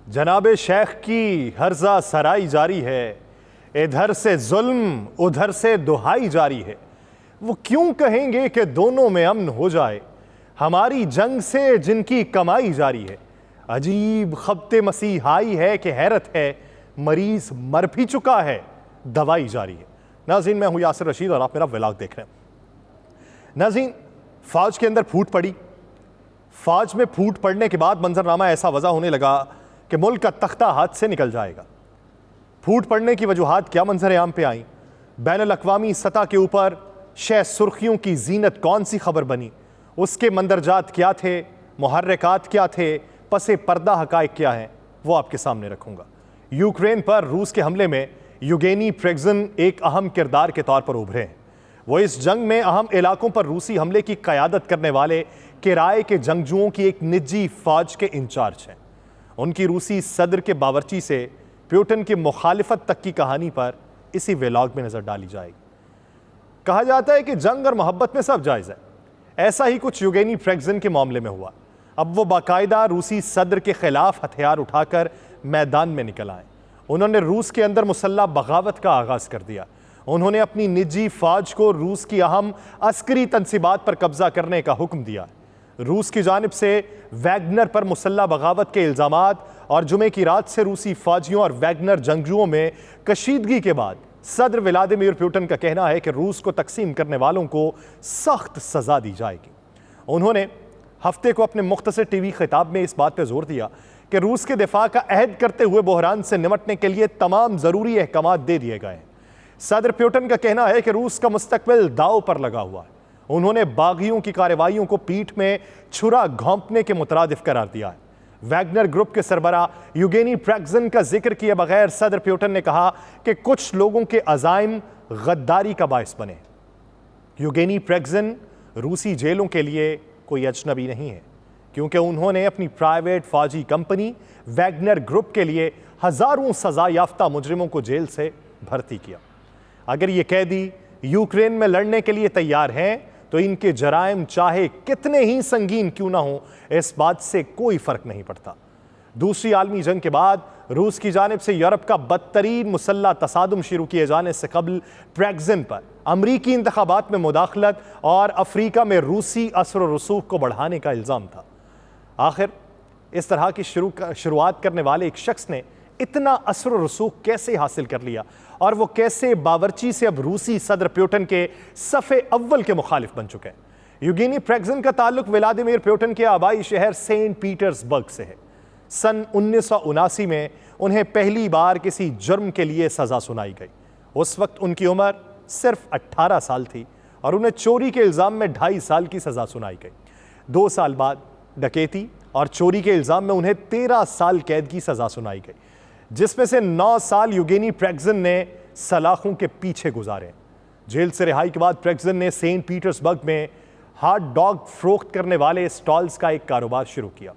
जनाबे शेख की हर्जा सराई जारी है, इधर से जुल्म उधर से दुहाई जारी है। वो क्यों कहेंगे कि दोनों में अमन हो जाए, हमारी जंग से जिनकी कमाई जारी है। अजीब खबते मसीहाई है कि हैरत है, मरीज मर भी चुका है, दवाई जारी है। नाज़रीन, मैं हूं यासिर रशीद और आप मेरा व्लॉग देख रहे हैं। नाज़रीन, फौज के अंदर फूट पड़ी। फौज में फूट पड़ने के बाद मंजरनामा ऐसा वजह होने लगा कि मुल्क का तख्ता हाथ से निकल जाएगा। फूट पड़ने की वजूहात क्या मंजर आम पे आई, बैनुल अक़वामी सतह के ऊपर शह सुर्खियों की जीनत कौन सी खबर बनी, उसके मंदरजात क्या थे, मुहर्रिकात क्या थे, पसे पर्दा हकाइक क्या हैं, वो आपके सामने रखूंगा। यूक्रेन पर रूस के हमले में युगेनी प्रिगोजिन एक अहम किरदार के तौर पर उभरे हैं। वो इस जंग में अहम इलाकों पर रूसी हमले की क़यादत करने वाले किराए के जंगजुओं की एक निजी फौज के इंचार्ज हैं। उनकी रूसी सदर के बावर्ची से प्यूटन की मुखालिफत तक की कहानी पर इसी व्लॉग में नजर डाली जाएगी। कहा जाता है कि जंग और मोहब्बत में सब जायज़ है। ऐसा ही कुछ युगेनी प्रिगोजिन के मामले में हुआ। अब वो बाकायदा रूसी सदर के खिलाफ हथियार उठाकर मैदान में निकल आए। उन्होंने रूस के अंदर मुसल्लह बगावत का आगाज कर दिया। उन्होंने अपनी निजी फौज को रूस की अहम अस्करी तनसीबात पर कब्जा करने का हुक्म दिया। रूस की जानिब से वैगनर पर मुसल्लह बगावत के इल्जामात और जुमे की रात से रूसी फौजियों और वैगनर जंगजुओं में कशीदगी के बाद सदर व्लादिमीर पुतिन का कहना है कि रूस को तकसीम करने वालों को सख्त सजा दी जाएगी। उन्होंने हफ्ते को अपने मुख्तसर टीवी खिताब में इस बात पर जोर दिया कि रूस के दिफा का अहद करते हुए बहरान से निमटने के लिए तमाम जरूरी अहकाम दे दिए गए हैं। सदर पुतिन का कहना है कि रूस का मुस्तकबिल दाव पर लगा हुआ है। उन्होंने बागियों की कार्रवाइयों को पीठ में छुरा घोंपने के मुतरादिफ करार दिया है। वैगनर ग्रुप के सरबरा युगेनी प्रिगोजिन का जिक्र किए बगैर सदर पुतिन ने कहा कि कुछ लोगों के अज़ाइम गद्दारी का बायस बने। युगेनी प्रिगोजिन रूसी जेलों के लिए कोई अजनबी नहीं है, क्योंकि उन्होंने अपनी प्राइवेट फौजी कंपनी वैगनर ग्रुप के लिए हजारों सजा याफ्ता मुजरिमों को जेल से भर्ती किया। अगर ये कैदी यूक्रेन में लड़ने के लिए तैयार हैं तो इनके जराइम चाहे कितने ही संगीन क्यों ना हो, इस बात से कोई फर्क नहीं पड़ता। दूसरी आलमी जंग के बाद रूस की जानिब से यूरोप का बदतरीन मुसल्ला तसादुम शुरू किए जाने से कबल प्रिगोजिन पर अमरीकी इंतखाबात में मुदाखलत और अफ्रीका में रूसी असर व रसूख को बढ़ाने का इल्ज़ाम था। आखिर इस तरह की शुरुआत करने वाले एक शख्स ने इतना असर व रसूख कैसे हासिल कर लिया और वो कैसे बावर्ची से अब रूसी सदर पुतिन के सफ़े अव्वल के मुखालिफ बन चुके हैं। युगेनी प्रिगोजिन का ताल्लुक व्लादिमीर पुतिन के आबाई शहर सेंट पीटर्सबर्ग से है। सन 1979 में उन्हें पहली बार किसी जुर्म के लिए सजा सुनाई गई। उस वक्त उनकी उम्र सिर्फ 18 साल थी और उन्हें चोरी के इल्ज़ाम में 2.5 साल की सजा सुनाई गई। 2 साल बाद डकैती और चोरी के इल्ज़ाम में उन्हें 13 साल कैद की सजा सुनाई गई, जिसमें से 9 साल युगेनी प्रिगोजिन ने सलाखों के पीछे गुजारे। जेल से रिहाई के बाद प्रिगोजिन ने सेंट पीटर्सबर्ग में हॉट डॉग फरोख्त करने वाले स्टॉल्स का एक कारोबार शुरू किया।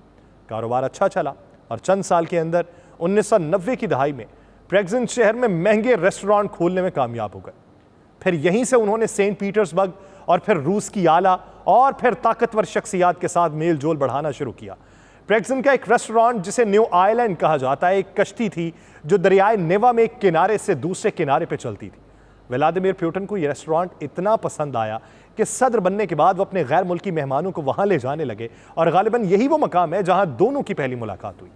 कारोबार अच्छा चला और चंद साल के अंदर 1990 की दहाई में प्रिगोजिन शहर में महंगे रेस्टोरेंट खोलने में कामयाब हो गए। फिर यहीं से उन्होंने सेंट पीटर्सबर्ग और फिर रूस की आला और फिर ताकतवर शख्सियात के साथ मेल जोल बढ़ाना शुरू किया। प्रिगोजिन का एक रेस्टोरेंट जिसे न्यू आयरलैंड कहा जाता है, एक कश्ती थी जो दरियाए नेवा में एक किनारे से दूसरे किनारे पर चलती थी। व्लादिमीर पुतिन को यह रेस्टोरेंट इतना पसंद आया कि सदर बनने के बाद वो अपने गैर मुल्की मेहमानों को वहां ले जाने लगे और गालिबन यही वो मकाम है जहां दोनों की पहली मुलाकात हुई।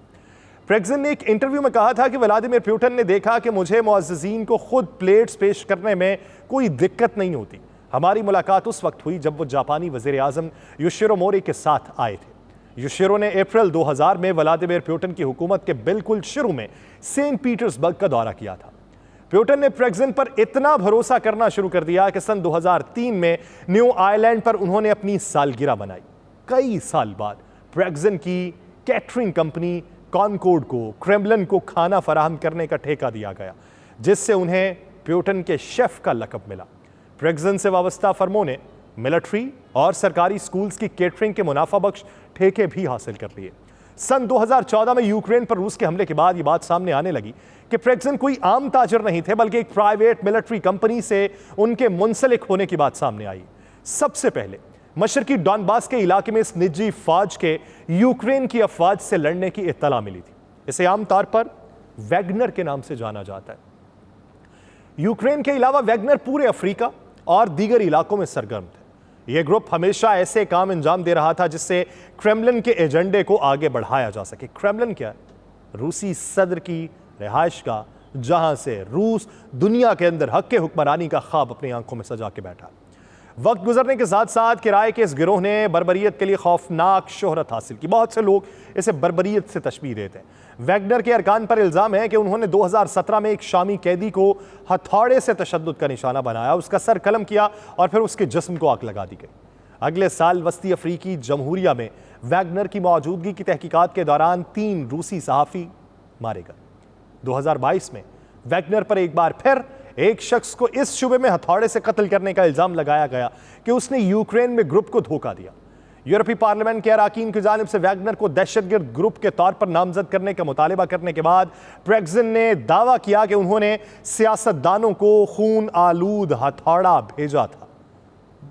प्रिगोजिन ने एक इंटरव्यू में कहा था कि व्लादिमीर पुतिन ने देखा कि मुझे मुअज़्ज़िज़ीन को खुद प्लेट्स पेश करने में कोई दिक्कत नहीं होती। हमारी मुलाकात उस वक्त हुई जब वो जापानी वज़ीर आज़म योशिरो मोरी के साथ आए थे। योशिरो ने अप्रैल 2000 में व्लादिमीर पुतिन की हुकूमत के बिल्कुल शुरू में सेंट पीटर्सबर्ग का दौरा किया था। पुतिन ने प्रिगोजिन पर इतना भरोसा करना शुरू कर दिया कि सन 2003 में न्यू आयरलैंड पर उन्होंने अपनी सालगिरह बनाई। कई साल बाद प्रिगोजिन की कैटरिंग कंपनी कॉनकोर्ड को क्रेमलिन को खाना फराहम करने का ठेका दिया गया, जिससे उन्हें पुतिन के शेफ का लक़ब मिला। प्रिगोजिन से वाबस्ता फर्मों ने मिलिट्री और सरकारी स्कूल्स की केटरिंग के मुनाफा बख्श ठेके भी हासिल कर लिए। सन 2014 में यूक्रेन पर रूस के हमले के बाद ये बात सामने आने लगी कि प्रिगोजिन कोई आम ताजर नहीं थे, बल्कि एक प्राइवेट मिलिट्री कंपनी से उनके मुंसलिक होने की बात सामने आई। सबसे पहले मशरकी डॉनबास के इलाके में इस निजी फौज के यूक्रेन की अफवाज से लड़ने की इत्तला मिली थी। इसे आमतौर पर वैगनर के नाम से जाना जाता है। यूक्रेन के अलावा वैगनर पूरे अफ्रीका और दीगर इलाकों में सरगर्म थे। यह ग्रुप हमेशा ऐसे काम अंजाम दे रहा था जिससे क्रेमलिन के एजेंडे को आगे बढ़ाया जा सके। क्रेमलिन क्या है? रूसी सदर की रिहाइश का, जहां से रूस दुनिया के अंदर हक के हुक्मरानी का ख्वाब अपनी आंखों में सजा के बैठा। वक्त गुजरने के साथ साथ किराए के इस गिरोह ने बर्बरियत के लिए खौफनाक शोहरत हासिल की। बहुत से लोग इसे बर्बरियत से तशबीह देते हैं। वैगनर के अरकान पर इल्ज़ाम है कि उन्होंने 2017 में एक शामी कैदी को हथौड़े से तशद्दुद का निशाना बनाया, उसका सर कलम किया और फिर उसके जिस्म को आग लगा दी गई। अगले साल वस्ती अफ्रीकी जमहूरिया में वैगनर की मौजूदगी की तहकीकात के दौरान 3 रूसी सहाफ़ी मारे गए। 2022 में वैगनर पर एक बार फिर एक शख्स को इस शुबे में हथौड़े से कत्ल करने का इल्जाम लगाया गया कि उसने यूक्रेन में ग्रुप को धोखा दिया। यूरोपीय पार्लियामेंट के अरकान की जानिब से वैगनर को दहशतगर्द ग्रुप के तौर पर नामजद करने का मुतालबा करने के बाद प्रेगजिन ने दावा किया कि उन्होंने सियासतदानों को खून आलूद हथौड़ा भेजा था।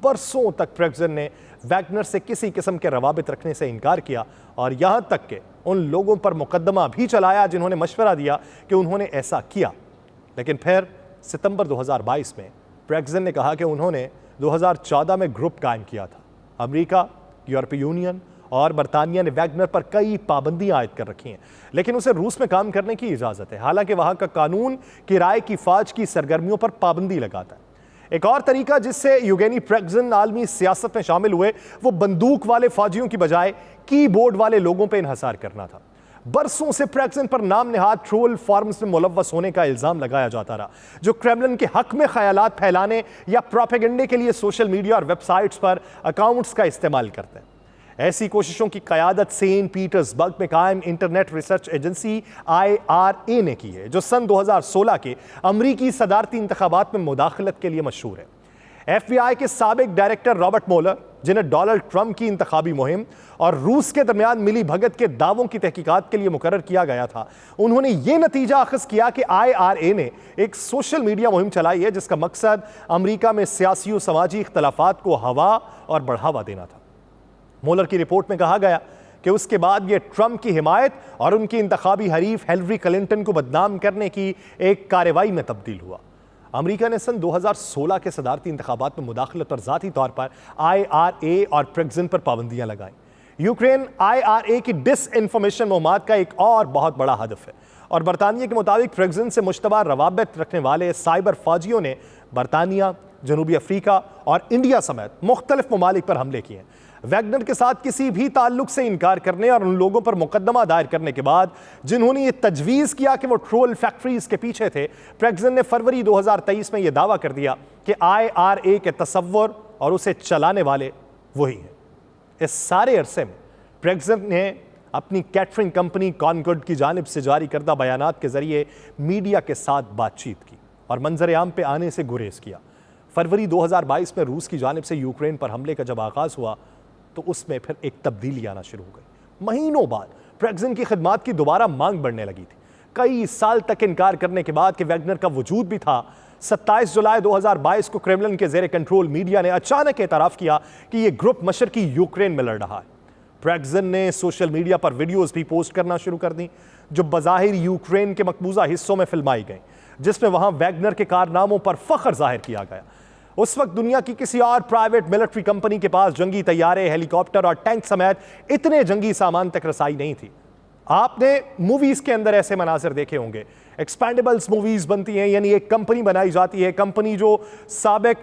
बरसों तक प्रेगजिन ने वैगनर से किसी किस्म के रवाबित रखने से इनकार किया और यहां तक कि उन लोगों पर मुकदमा भी चलाया जिन्होंने मशवरा दिया कि उन्होंने ऐसा किया। लेकिन फिर सितंबर 2022 में प्रेगजिन ने कहा कि उन्होंने 2014 में ग्रुप कायम किया था। अमेरिका, यूरोपीय यूनियन और बरतानिया ने वैगनर पर कई पाबंदियां आयद कर रखी हैं, लेकिन उसे रूस में काम करने की इजाजत है। हालांकि वहां का कानून किराए की फौज की सरगर्मियों पर पाबंदी लगाता है। एक और तरीका जिससे यूगेनी प्रेगजिन आलमी सियासत में शामिल हुए वो बंदूक वाले फौजियों की बजाय कीबोर्ड वाले लोगों पर इन्हसार करना था। बरसों से प्रेगजिन पर नाम निहाद ट्रोल फॉर्म्स में मुलव्वस होने का इल्जाम लगाया जाता रहा, जो क्रेमलिन के हक में ख्यालात फैलाने या प्रोपेगेंडे के लिए सोशल मीडिया और वेबसाइट्स पर अकाउंट्स का इस्तेमाल करते हैं। ऐसी कोशिशों की क़यादत सेंट पीटर्सबर्ग में कायम इंटरनेट रिसर्च एजेंसी IRA ने की है, जो सन 2016 के अमरीकी सदारती इंतखाबात में मुदाखलत के लिए मशहूर है। FBI के साबिक डायरेक्टर रॉबर्ट मोलर, जिन्हें डोनाल्ड ट्रंप की इंतखाबी मुहिम और रूस के दरमियान मिली भगत के दावों की तहकीकात के लिए मुकर्रर किया गया था, उन्होंने ये नतीजा अखज़ किया कि IRA ने एक सोशल मीडिया मुहिम चलाई है जिसका मकसद अमरीका में सियासी और समाजी इख्तलाफात को हवा और बढ़ावा देना था। मोलर की रिपोर्ट में कहा गया कि उसके बाद यह ट्रंप की हिमायत और उनकी इंतखाबी हरीफ हिलरी क्लिंटन को बदनाम करने की एक कार्रवाई में तब्दील हुआ। अमेरिका ने सन 2016 के सदारती इंतखाबात में मुदाखलत पर ज़ाती तौर पर IRA और प्रेगजिन पर पाबंदियां लगाई। यूक्रेन IRA की डिसइंफॉर्मेशन मुहिमात का एक और बहुत बड़ा हदफ है और बरतानिया के मुताबिक प्रेगजिन से मुश्तबा रवाबित रखने वाले साइबर फौजियों ने बरतानिया, जनूबी अफ्रीका और इंडिया समेत मुख्तलिफ ममालिक पर हमले किए। वैगनर के साथ किसी भी ताल्लुक से इनकार करने और उन लोगों पर मुकदमा दायर करने के बाद जिन्होंने ये तजवीज़ किया कि वो ट्रोल फैक्ट्रीज के पीछे थे, प्रेगजिन ने फरवरी 2023 में यह दावा कर दिया कि IRA के तसव्वुर और उसे चलाने वाले वही हैं। इस सारे अरसे में प्रेगजिन ने अपनी कैटरिंग कंपनी कॉनकॉर्ड की जानिब से जारी करदा बयानात के जरिए मीडिया के साथ बातचीत की और मंजर आम पे आने से गुरेज किया। फरवरी 2022 में रूस की जानिब से यूक्रेन पर हमले का जब आगाज़ हुआ तो उसमें फिर एक तब्दीली आना शुरू हो गई। महीनों बाद प्रेगजिन की खिदमात की दोबारा मांग बढ़ने लगी थी। कई साल तक इनकार करने के बाद कि वैगनर का वजूद भी था, 27 जुलाई 2022 को क्रेमलिन के जेर कंट्रोल मीडिया ने अचानक एतराफ़ किया कि यह ग्रुप मशरकी यूक्रेन में लड़ रहा है। प्रेगजिन ने सोशल मीडिया पर वीडियोज़ भी पोस्ट करना शुरू कर दी जो बज़ाहिर यूक्रेन के मकबूजा हिस्सों में फिल्माई गई, जिसमें वहां वैगनर के कारनामों पर फख्र जाहिर किया गया। उस वक्त दुनिया की किसी और प्राइवेट मिलिट्री कंपनी के पास जंगी तैयारे, हेलीकॉप्टर और टैंक समेत इतने जंगी सामान तक रसाई नहीं थी। आपने मूवीज के अंदर ऐसे मनाजिर देखे होंगे, एक्सपेंडेबल्स मूवीज बनती हैं, यानी एक कंपनी बनाई जाती है, कंपनी जो साबिक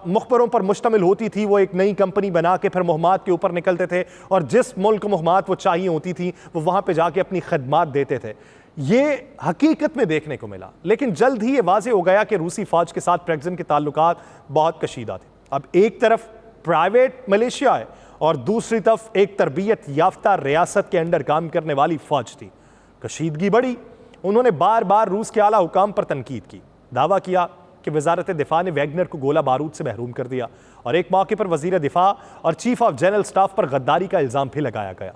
मुखबरों पर मुश्तमिल होती थी वो एक नई कंपनी बना के फिर मुहम्मात के ऊपर निकलते थे और जिस मुल्क को मुहम्मात वो चाहिए होती थी वो वहां पे जाके अपनी खदमात देते थे। ये हकीकत में देखने को मिला, लेकिन जल्द ही ये वाज़े हो गया कि रूसी फौज के साथ प्रेगजिन के ताल्लुकात बहुत कशीदा थे। अब एक तरफ प्राइवेट मलेशिया है और दूसरी तरफ एक तरबियत याफ्ता रियासत के अंडर काम करने वाली फौज थी। कशीदगी बढ़ी। उन्होंने बार बार रूस के आला हुकाम पर तनकीद की, दावा किया कि वजारत दिफा ने वैगनर को गोला बारूद से महरूम कर दिया और एक मौके पर वजीर दिफा और चीफ ऑफ जनरल स्टाफ पर गद्दारी का इल्ज़ाम भी लगाया गया।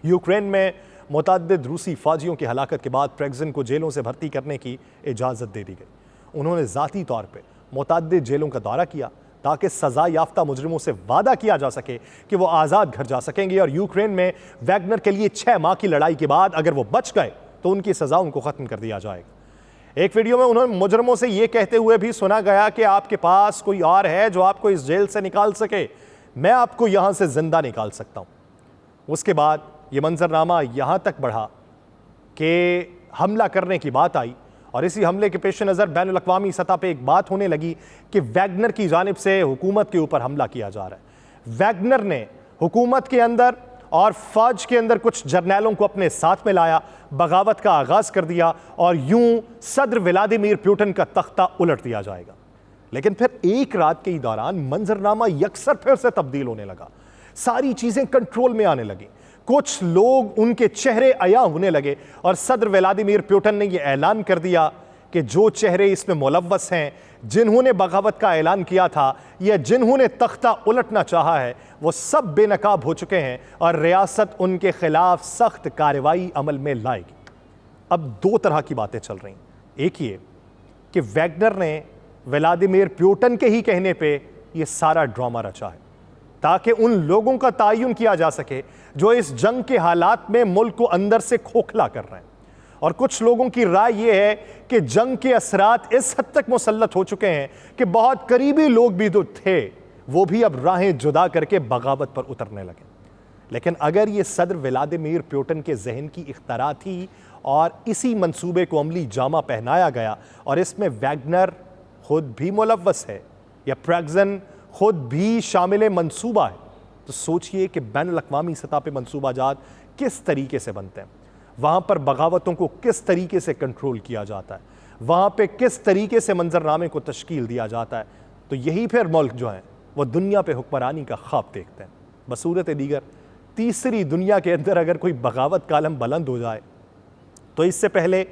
यूक्रेन में मुतअद्दिद रूसी फौजियों की हलाकत के बाद प्रेगजिन को जेलों से भर्ती करने की इजाज़त दे दी गई। उन्होंने ज़ाती तौर पर मुतअद्दिद जेलों का दौरा किया ताकि सजा याफ्ता मुजरिमों से वादा किया जा सके कि वो आज़ाद घर जा सकेंगे और यूक्रेन में वैगनर के लिए 6 माह की लड़ाई के बाद अगर वो बच गए तो उनकी सजा उनको ख़त्म कर दिया जाएगा। एक वीडियो में उन्होंने मुजरिमों से ये कहते हुए भी सुना गया कि आपके पास कोई और है जो आपको इस जेल से निकाल सके, मैं आपको यहां से जिंदा निकाल सकता हूं। उसके बाद ये मंजरनामा यहां तक बढ़ा कि हमला करने की बात आई और इसी हमले के पेश नज़र बैनुल अक़वामी सतह पे एक बात होने लगी कि वैगनर की जानिब से हुकूमत के ऊपर हमला किया जा रहा है। वैगनर ने हुकूमत के अंदर और फौज के अंदर कुछ जर्नैलों को अपने साथ में लाया, बगावत का आगाज कर दिया और यूं सदर व्लादिमीर पुतिन का तख्ता उलट दिया जाएगा। लेकिन फिर एक रात के ही दौरान मंजरनामा यकसर फिर से तब्दील होने लगा, सारी चीजें कंट्रोल में आने लगी, कुछ लोग उनके चेहरे अया होने लगे और सदर व्लादिमीर पुतिन ने यह ऐलान कर दिया कि जो चेहरे इसमें मुलव्वस हैं, जिन्होंने बगावत का ऐलान किया था या जिन्होंने तख्ता उलटना चाहा है, वो सब बेनकाब हो चुके हैं और रियासत उनके खिलाफ सख्त कार्रवाई अमल में लाएगी। अब दो तरह की बातें चल रही, एक ये कि वैगनर ने व्लादिमीर पुतिन के ही कहने पे ये सारा ड्रामा रचा है ताकि उन लोगों का तयन किया जा सके जो इस जंग के हालात में मुल्क को अंदर से खोखला कर रहे हैं। और कुछ लोगों की राय यह है कि जंग के असरात इस हद तक मुसल्लत हो चुके हैं कि बहुत करीबी लोग भी जो थे वो भी अब राहें जुदा करके बगावत पर उतरने लगे। लेकिन अगर ये सदर व्लादिमीर पुतिन के जहन की इख्तरा थी और इसी मंसूबे को अमली जामा पहनाया गया और इसमें वैगनर खुद भी मुलव्वस है या प्रैगजन खुद भी शामिल मंसूबा है, तो सोचिए कि बैनुल अक़वामी सतह पे मंसूबाजात किस तरीके से बनते हैं, वहाँ पर बगावतों को किस तरीके से कंट्रोल किया जाता है, वहाँ पे किस तरीके से मंजरनामे को तश्कील दिया जाता है। तो यही फिर मुल्क जो हैं वो दुनिया पे हुक्मरानी का ख्वाब देखते हैं। बसूरत दीगर तीसरी दुनिया के अंदर अगर कोई बगावत का अलम बुलंद हो जाए तो इससे पहले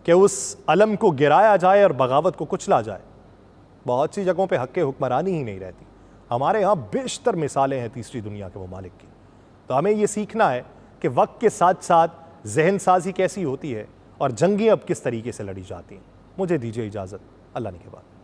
कि उस अलम को गिराया जाए और बगावत को कुचला जाए, बहुत सी जगहों पे हक़ हुक्मरानी ही नहीं रहती। हमारे यहाँ बेशतर मिसालें हैं तीसरी दुनिया के ममालिक की। तो हमें ये सीखना है कि वक्त के साथ साथ जहन साजी कैसी होती है और जंगें अब किस तरीके से लड़ी जाती हैं। मुझे दीजिए इजाज़त, अल्लाह ने के बाद।